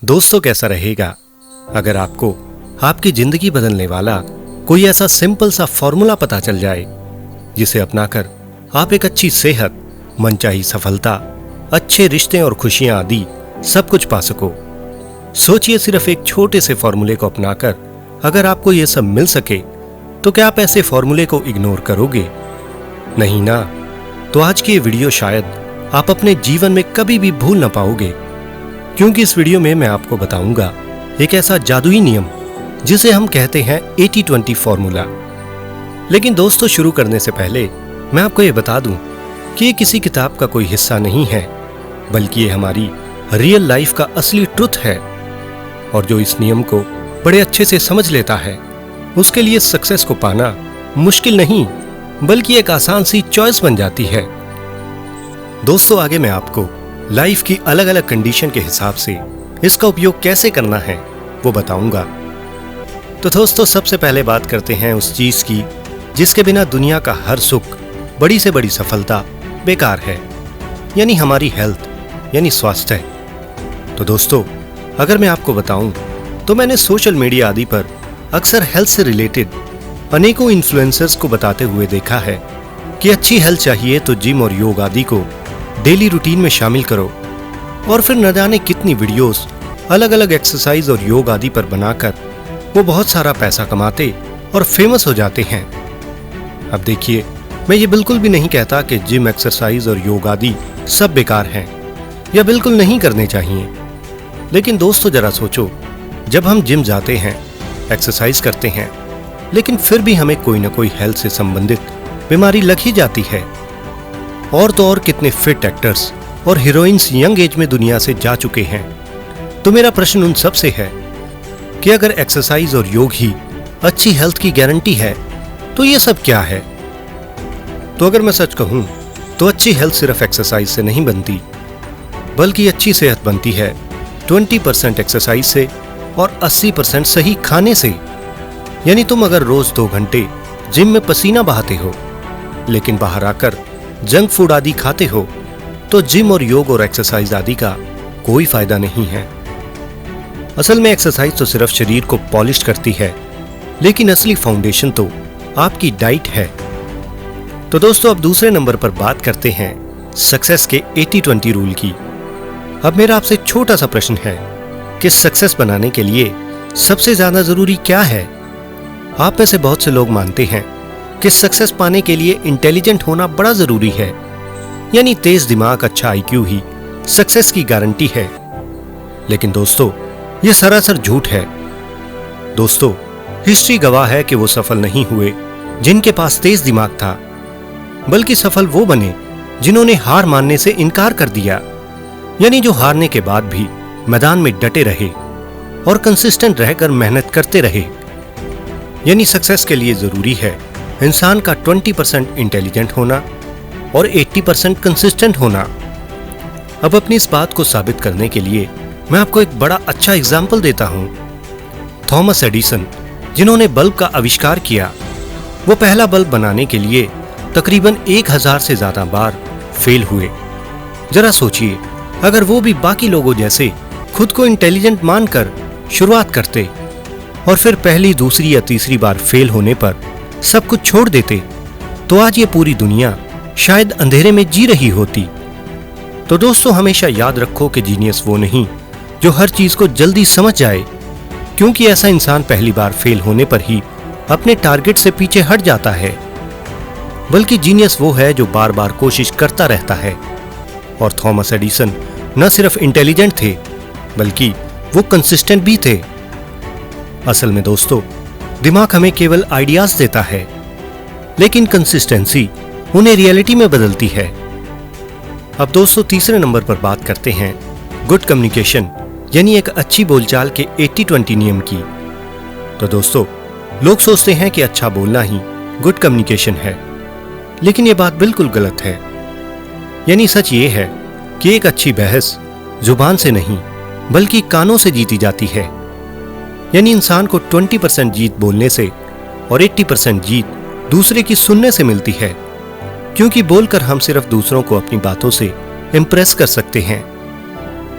दोस्तों, कैसा रहेगा अगर आपको आपकी जिंदगी बदलने वाला कोई ऐसा सिंपल सा फॉर्मूला पता चल जाए जिसे अपनाकर आप एक अच्छी सेहत, मनचाही सफलता, अच्छे रिश्ते और खुशियां आदि सब कुछ पा सको। सोचिए, सिर्फ एक छोटे से फॉर्मूले को अपनाकर अगर आपको यह सब मिल सके तो क्या आप ऐसे फॉर्मूले को इग्नोर करोगे? नहीं ना। तो आज की ये वीडियो शायद आप अपने जीवन में कभी भी भूल ना पाओगे, क्योंकि इस वीडियो में मैं आपको बताऊंगा एक ऐसा जादुई नियम जिसे हम कहते हैं 80-20 फॉर्मूला। लेकिन दोस्तों, शुरू करने से पहले मैं आपको ये बता दूं कि ये किसी किताब का कोई हिस्सा नहीं है, बल्कि ये हमारी रियल लाइफ का असली ट्रुथ है। और जो इस नियम को बड़े अच्छे से समझ लेता है उसके लिए सक्सेस को पाना मुश्किल नहीं बल्कि एक आसान सी चॉइस बन जाती है। दोस्तों, आगे मैं आपको लाइफ की अलग अलग कंडीशन के हिसाब से इसका उपयोग कैसे करना है वो बताऊंगा। तो दोस्तों, सबसे पहले बात करते हैं उस चीज की जिसके बिना दुनिया का हर सुख, बड़ी से बड़ी सफलता बेकार है, यानी हमारी हेल्थ, यानी स्वास्थ्य। तो दोस्तों, अगर मैं आपको बताऊं तो मैंने सोशल मीडिया आदि पर अक्सर हेल्थ से रिलेटेड अनेकों इन्फ्लुएंसर्स को बताते हुए देखा है कि अच्छी हेल्थ चाहिए तो जिम और योग आदि को डेली रूटीन में शामिल करो, और फिर न जाने कितनी वीडियोस अलग अलग एक्सरसाइज और योग आदि पर बनाकर वो बहुत सारा पैसा कमाते और फेमस हो जाते हैं। अब देखिए, मैं ये बिल्कुल भी नहीं कहता कि जिम, एक्सरसाइज और योग आदि सब बेकार हैं या बिल्कुल नहीं करने चाहिए। लेकिन दोस्तों, जरा सोचो, जब हम जिम जाते हैं, एक्सरसाइज करते हैं, लेकिन फिर भी हमें कोई ना कोई हेल्थ से संबंधित बीमारी लग ही जाती है। और तो और कितने फिट एक्टर्स और हीरोइंस यंग एज में दुनिया से जा चुके हैं। तो मेरा प्रश्न उन सब से है कि अगर एक्सरसाइज और योग ही अच्छी हेल्थ की गारंटी है तो ये सब क्या है? तो अगर मैं सच कहूं तो अच्छी हेल्थ सिर्फ एक्सरसाइज से नहीं बनती, बल्कि अच्छी सेहत बनती है 20% एक्सरसाइज से और 80% सही खाने से। यानी तुम अगर रोज 2 घंटे जिम में पसीना बहाते हो लेकिन बाहर आकर जंक फूड आदि खाते हो तो जिम और योग और एक्सरसाइज आदि का कोई फायदा नहीं है। असल में एक्सरसाइज तो सिर्फ शरीर को पॉलिश करती है, लेकिन असली फाउंडेशन तो आपकी डाइट है। तो दोस्तों, अब दूसरे नंबर पर बात करते हैं सक्सेस के 80-20 रूल की। अब मेरा आपसे छोटा सा प्रश्न है कि सक्सेस बनाने के लिए सबसे ज्यादा जरूरी क्या है? आप में से बहुत से लोग मानते हैं कि सक्सेस पाने के लिए इंटेलिजेंट होना बड़ा जरूरी है, यानी तेज दिमाग, अच्छा IQ ही सक्सेस की गारंटी है। लेकिन दोस्तों, यह सरासर झूठ है। दोस्तों, हिस्ट्री गवाह है कि वो सफल नहीं हुए जिनके पास तेज दिमाग था, बल्कि सफल वो बने जिन्होंने हार मानने से इनकार कर दिया, यानी जो हारने के बाद भी मैदान में डटे रहे और कंसिस्टेंट रहकर मेहनत करते रहे। यानी सक्सेस के लिए जरूरी है इंसान का 20% इंटेलिजेंट होना और 80% कंसिस्टेंट होना। अब अपनी इस बात को साबित करने के लिए मैं आपको एक बड़ा अच्छा एग्जाम्पल देता हूं। थॉमस एडिसन, जिन्होंने बल्ब का आविष्कार किया, वो पहला बल्ब बनाने के लिए तकरीबन 1000 से ज्यादा बार फेल हुए। जरा सोचिए, अगर वो भी बाकी लोगों जैसे खुद को इंटेलिजेंट मानकर शुरुआत करते और फिर पहली, दूसरी या तीसरी बार फेल होने पर सब कुछ छोड़ देते, तो आज ये पूरी दुनिया शायद अंधेरे में जी रही होती। तो दोस्तों, हमेशा याद रखो कि जीनियस वो नहीं जो हर चीज को जल्दी समझ जाए, क्योंकि ऐसा इंसान पहली बार फेल होने पर ही अपने टारगेट से पीछे हट जाता है, बल्कि जीनियस वो है जो बार बार कोशिश करता रहता है। और थॉमस एडिसन न सिर्फ इंटेलिजेंट थे, बल्कि वो कंसिस्टेंट भी थे। असल में दोस्तों, दिमाग हमें केवल आइडियाज देता है, लेकिन कंसिस्टेंसी उन्हें रियलिटी में बदलती है। अब दोस्तों, तीसरे नंबर पर बात करते हैं गुड कम्युनिकेशन, यानी एक अच्छी बोलचाल के 80-20 नियम की। तो दोस्तों, लोग सोचते हैं कि अच्छा बोलना ही गुड कम्युनिकेशन है, लेकिन यह बात बिल्कुल गलत है। यानी सच ये है कि एक अच्छी बहस जुबान से नहीं बल्कि कानों से जीती जाती है। यानी इंसान को 20% जीत बोलने से और 80% जीत दूसरे की सुनने से मिलती है, क्योंकि बोलकर हम सिर्फ दूसरों को अपनी बातों से इंप्रेस कर सकते हैं,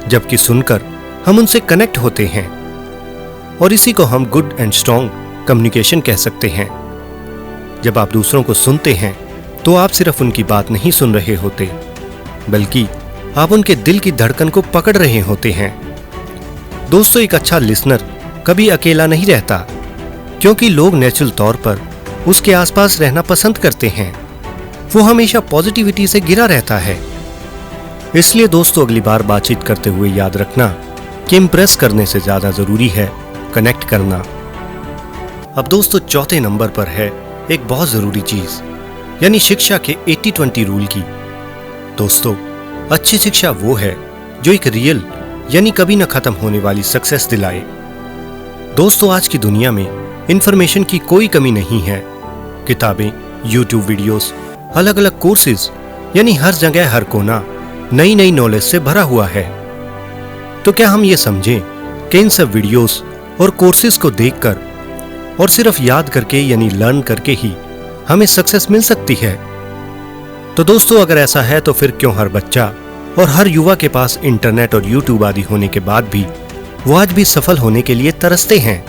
जबकि सुनकर हम उनसे कनेक्ट होते हैं, और इसी को हम गुड एंड स्ट्रॉन्ग कम्युनिकेशन कह सकते हैं। जब आप दूसरों को सुनते हैं तो आप सिर्फ उनकी बात नहीं सुन रहे होते, बल्कि आप उनके दिल की धड़कन को पकड़ रहे होते हैं। दोस्तों, एक अच्छा लिसनर कभी अकेला नहीं रहता, क्योंकि लोग नेचुरल तौर पर उसके आसपास रहना पसंद करते हैं। वो हमेशा पॉजिटिविटी से घिरा रहता है। इसलिए दोस्तों, अगली बार बातचीत करते हुए याद रखना कि इम्प्रेस करने से ज्यादा जरूरी है कनेक्ट करना। अब दोस्तों, चौथे नंबर पर है एक बहुत जरूरी चीज, यानी शिक्षा के 80-20 रूल की। दोस्तों, अच्छी शिक्षा वो है जो एक रियल यानी कभी न खत्म होने वाली सक्सेस दिलाए। दोस्तों, आज की दुनिया में इंफॉर्मेशन की कोई कमी नहीं है। किताबें, यूट्यूब वीडियोस, अलग अलग कोर्सेज, यानी हर जगह हर कोना नई नई नॉलेज से भरा हुआ है। तो क्या हम ये समझें कि इन सब वीडियोस और कोर्सेज को देखकर और सिर्फ याद करके यानी लर्न करके ही हमें सक्सेस मिल सकती है? तो दोस्तों, अगर ऐसा है तो फिर क्यों हर बच्चा और हर युवा के पास इंटरनेट और यूट्यूब आदि होने के बाद भी वो आज भी सफल होने के लिए तरसते हैं?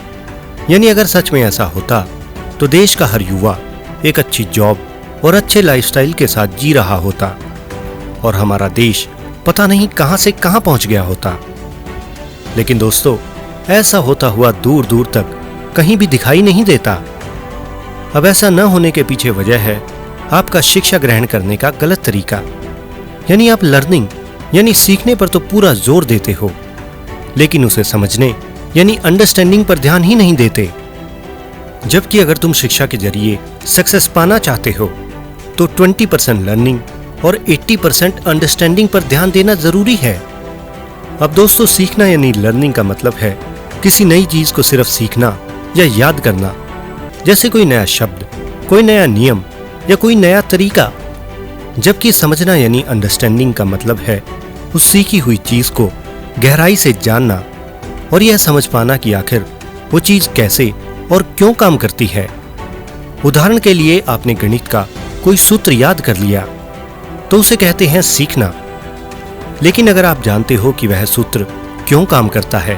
यानी अगर सच में ऐसा होता तो देश का हर युवा एक अच्छी जॉब और अच्छे लाइफस्टाइल के साथ जी रहा होता, और हमारा देश पता नहीं कहां से कहां पहुंच गया होता। लेकिन दोस्तों, ऐसा होता हुआ दूर दूर तक कहीं भी दिखाई नहीं देता। अब ऐसा न होने के पीछे वजह है आपका शिक्षा ग्रहण करने का गलत तरीका। यानी आप लर्निंग यानी सीखने पर तो पूरा जोर देते हो, लेकिन उसे समझने यानी अंडरस्टैंडिंग पर ध्यान ही नहीं देते। जबकि अगर तुम शिक्षा के जरिए सक्सेस पाना चाहते हो तो 20% लर्निंग और 80% अंडरस्टैंडिंग पर ध्यान देना जरूरी है। अब दोस्तों, सीखना यानी लर्निंग का मतलब है किसी नई चीज को सिर्फ सीखना या याद करना, जैसे कोई नया शब्द, कोई नया नियम या कोई नया तरीका। जबकि समझना यानी अंडरस्टैंडिंग का मतलब है उस सीखी हुई चीज को गहराई से जानना और यह समझ पाना कि आखिर वो चीज कैसे और क्यों काम करती है। उदाहरण के लिए, आपने गणित का कोई सूत्र याद कर लिया तो उसे कहते हैं सीखना। लेकिन अगर आप जानते हो कि वह सूत्र क्यों काम करता है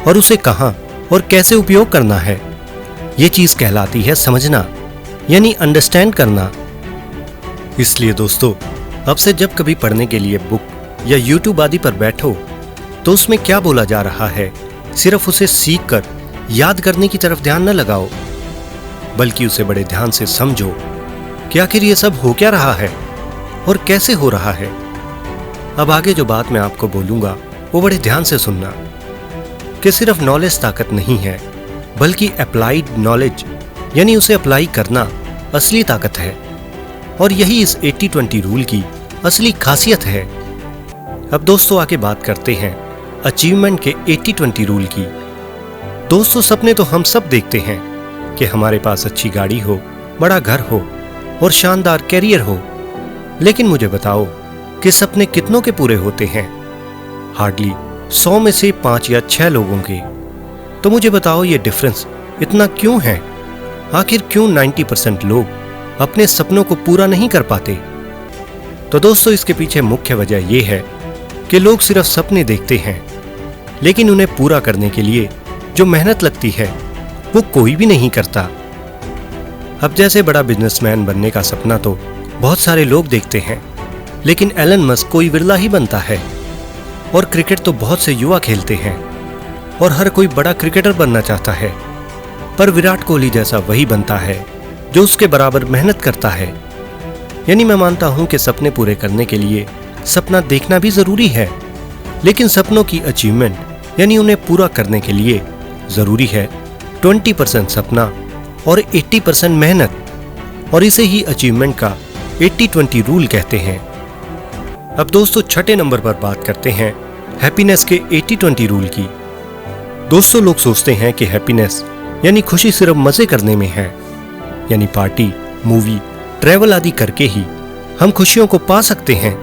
और उसे कहां और कैसे उपयोग करना है, यह चीज कहलाती है समझना यानी अंडरस्टैंड करना। इसलिए दोस्तों, अब से जब कभी पढ़ने के लिए बुक या यूट्यूब आदि पर बैठो तो उसमें क्या बोला जा रहा है सिर्फ उसे सीख कर याद करने की तरफ ध्यान न लगाओ, बल्कि उसे बड़े ध्यान से समझो कि आखिर ये सब हो क्या रहा है और कैसे हो रहा है। अब आगे जो बात मैं आपको बोलूंगा वो बड़े ध्यान से सुनना कि सिर्फ नॉलेज ताकत नहीं है, बल्कि अप्लाइड नॉलेज यानी उसे अप्लाई करना असली ताकत है। और यही इस 80-20 रूल की असली खासियत है। अब दोस्तों, आगे बात करते हैं अचीवमेंट के 80-20 रूल की। दोस्तों, सपने तो हम सब देखते हैं कि हमारे पास अच्छी गाड़ी हो, बड़ा घर हो और शानदार कैरियर हो। लेकिन मुझे बताओ कि सपने कितनों के पूरे होते हैं? हार्डली 100 में से 5 या 6 लोगों के। तो मुझे बताओ, ये डिफरेंस इतना क्यों है? आखिर क्यों 90% लोग अपने सपनों को पूरा नहीं कर पाते? तो दोस्तों, इसके पीछे मुख्य वजह यह है कि लोग सिर्फ सपने देखते हैं, लेकिन उन्हें पूरा करने के लिए जो मेहनत लगती है वो कोई भी नहीं करता। अब जैसे बड़ा बिजनेसमैन बनने का सपना तो बहुत सारे लोग देखते हैं, लेकिन एलन मस्क कोई विरला ही बनता है। और क्रिकेट तो बहुत से युवा खेलते हैं और हर कोई बड़ा क्रिकेटर बनना चाहता है, पर विराट कोहली जैसा वही बनता है जो उसके बराबर मेहनत करता है। यानी मैं मानता हूं कि सपने पूरे करने के लिए सपना देखना भी जरूरी है, लेकिन सपनों की अचीवमेंट यानी उन्हें पूरा करने के लिए जरूरी है 20% सपना और 80% मेहनत। और इसे ही अचीवमेंट का 80-20 रूल कहते हैं। अब दोस्तों, छठे नंबर पर बात करते हैं हैप्पीनेस के 80-20 रूल की। दोस्तों, लोग सोचते हैं कि हैप्पीनेस यानी खुशी सिर्फ मजे करने में है, यानी पार्टी, मूवी, ट्रैवल आदि करके ही हम खुशियों को पा सकते हैं।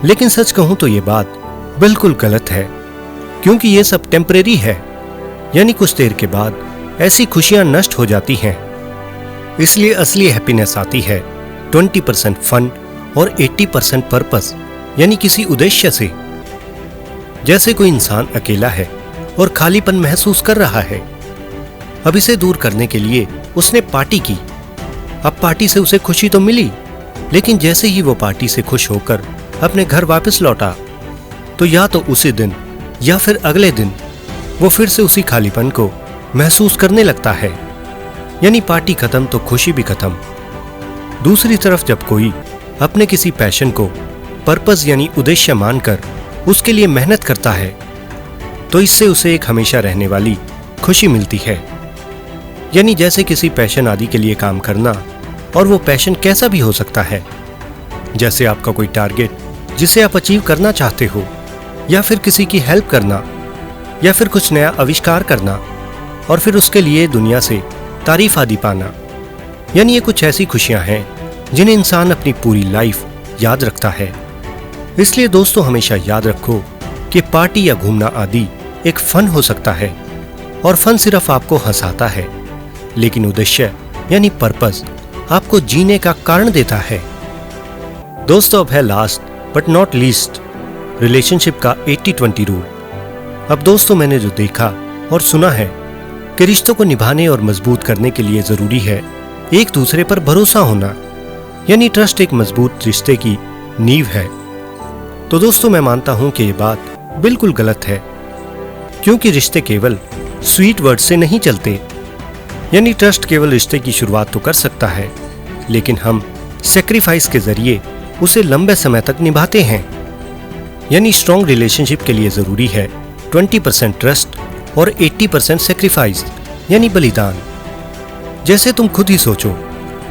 लेकिन सच कहूं तो ये बात बिल्कुल गलत है, क्योंकि ये सब टेम्परेरी है। यानी कुछ देर के बाद ऐसी खुशियां नष्ट हो जाती हैं। इसलिए असली हैप्पीनेस आती है 20% फन और 80% पर्पस यानी किसी उद्देश्य से। जैसे कोई इंसान अकेला है और खालीपन महसूस कर रहा है। अब इसे दूर करने के लिए उसने पार्टी की। अब पार्टी से उसे खुशी तो मिली, लेकिन जैसे ही वो पार्टी से खुश होकर अपने घर वापस लौटा तो या तो उसी दिन या फिर अगले दिन वो फिर से उसी खालीपन को महसूस करने लगता है। यानी पार्टी खत्म तो खुशी भी खत्म। दूसरी तरफ जब कोई अपने किसी पैशन को पर्पस यानी उद्देश्य मानकर उसके लिए मेहनत करता है तो इससे उसे एक हमेशा रहने वाली खुशी मिलती है। यानी जैसे किसी पैशन आदि के लिए काम करना, और वो पैशन कैसा भी हो सकता है, जैसे आपका कोई टारगेट जिसे आप अचीव करना चाहते हो, या फिर किसी की हेल्प करना, या फिर कुछ नया आविष्कार करना और फिर उसके लिए दुनिया से तारीफ आदि पाना। यानी ये कुछ ऐसी खुशियां हैं जिन्हें इंसान अपनी पूरी लाइफ याद रखता है। इसलिए दोस्तों हमेशा याद रखो कि पार्टी या घूमना आदि एक फन हो सकता है, और फन सिर्फ आपको हंसाता है, लेकिन उद्देश्य यानी पर्पस आपको जीने का कारण देता है। दोस्तों अब है last but not least relationship का 80-20 रूल। अब दोस्तों मैंने जो देखा और सुना है कि रिश्तों को निभाने और मजबूत करने के लिए जरूरी है एक दूसरे पर भरोसा होना, यानी ट्रस्ट एक मजबूत रिश्ते की नींव है। तो दोस्तों मैं मानता हूं कि ये बात बिल्कुल गलत है, क्योंकि रिश्ते केवल स्वीट वर्ड से नहीं चलते। यानी ट्रस्ट केवल रिश्ते की शुरुआत तो कर सकता है, लेकिन हम सेक्रीफाइस के जरिए उसे लंबे समय तक निभाते हैं। यानी स्ट्रॉन्ग रिलेशनशिप के लिए जरूरी है 20% ट्रस्ट और 80% सेक्रीफाइस यानी बलिदान। जैसे तुम खुद ही सोचो,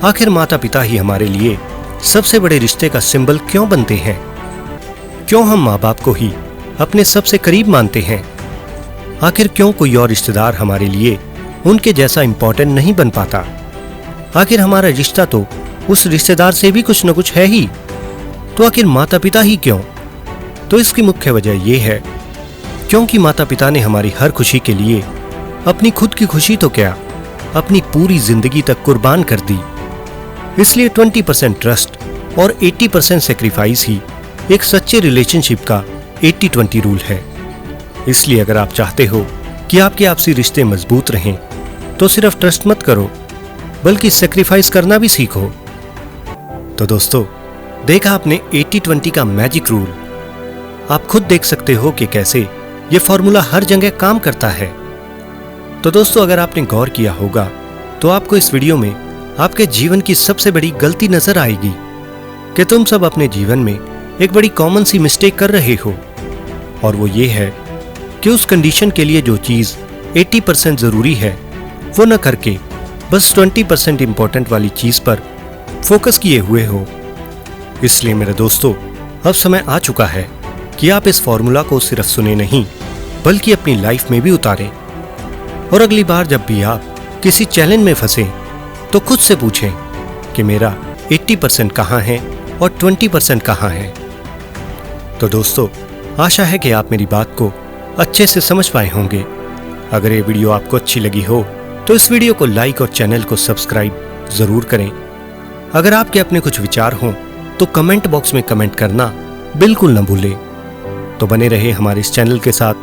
आखिर माता पिता ही हमारे लिए सबसे बड़े रिश्ते का सिंबल क्यों बनते हैं? क्यों हम माँ बाप को ही अपने सबसे करीब मानते हैं? आखिर क्यों कोई और रिश्तेदार हमारे लिए उनके जैसा इंपॉर्टेंट नहीं बन पाता? आखिर हमारा रिश्ता तो उस रिश्तेदार से भी कुछ न कुछ है ही, तो आखिर माता पिता ही क्यों? तो इसकी मुख्य वजह यह है क्योंकि माता पिता ने हमारी हर खुशी के लिए अपनी खुद की खुशी तो क्या, अपनी पूरी जिंदगी तक कुर्बान कर दी। इसलिए 20% ट्रस्ट और 80% सेक्रीफाइस ही एक सच्चे रिलेशनशिप का 80-20 रूल है। इसलिए अगर आप चाहते हो कि आपके आपसी रिश्ते मजबूत रहें तो सिर्फ ट्रस्ट मत करो, बल्कि सेक्रीफाइस करना भी सीखो। तो दोस्तों देखा आपने 80-20 का मैजिक रूल। आप खुद देख सकते हो कि कैसे ये फॉर्मूला हर जगह काम करता है। तो दोस्तों अगर आपने गौर किया होगा तो आपको इस वीडियो में आपके जीवन की सबसे बड़ी गलती नजर आएगी कि तुम सब अपने जीवन में एक बड़ी कॉमन सी मिस्टेक कर रहे हो, और वो ये है कि उस कंडीशन के लिए जो चीज 80% जरूरी है वो न करके बस 20% इंपॉर्टेंट वाली चीज पर फोकस किए हुए हो। इसलिए मेरे दोस्तों अब समय आ चुका है कि आप इस फॉर्मूला को सिर्फ सुने नहीं बल्कि अपनी लाइफ में भी उतारें। और अगली बार जब भी आप किसी चैलेंज में फंसे तो खुद से पूछें कि मेरा 80% कहाँ है और 20% कहाँ है। तो दोस्तों आशा है कि आप मेरी बात को अच्छे से समझ पाए होंगे। अगर ये वीडियो आपको अच्छी लगी हो तो इस वीडियो को लाइक और चैनल को सब्सक्राइब जरूर करें। अगर आपके अपने कुछ विचार हों तो कमेंट बॉक्स में कमेंट करना बिल्कुल न भूलें। तो बने रहे हमारे इस चैनल के साथ,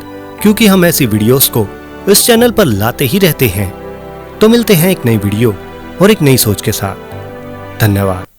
क्योंकि हम ऐसी वीडियोस को इस चैनल पर लाते ही रहते हैं। तो मिलते हैं एक नई वीडियो और एक नई सोच के साथ। धन्यवाद।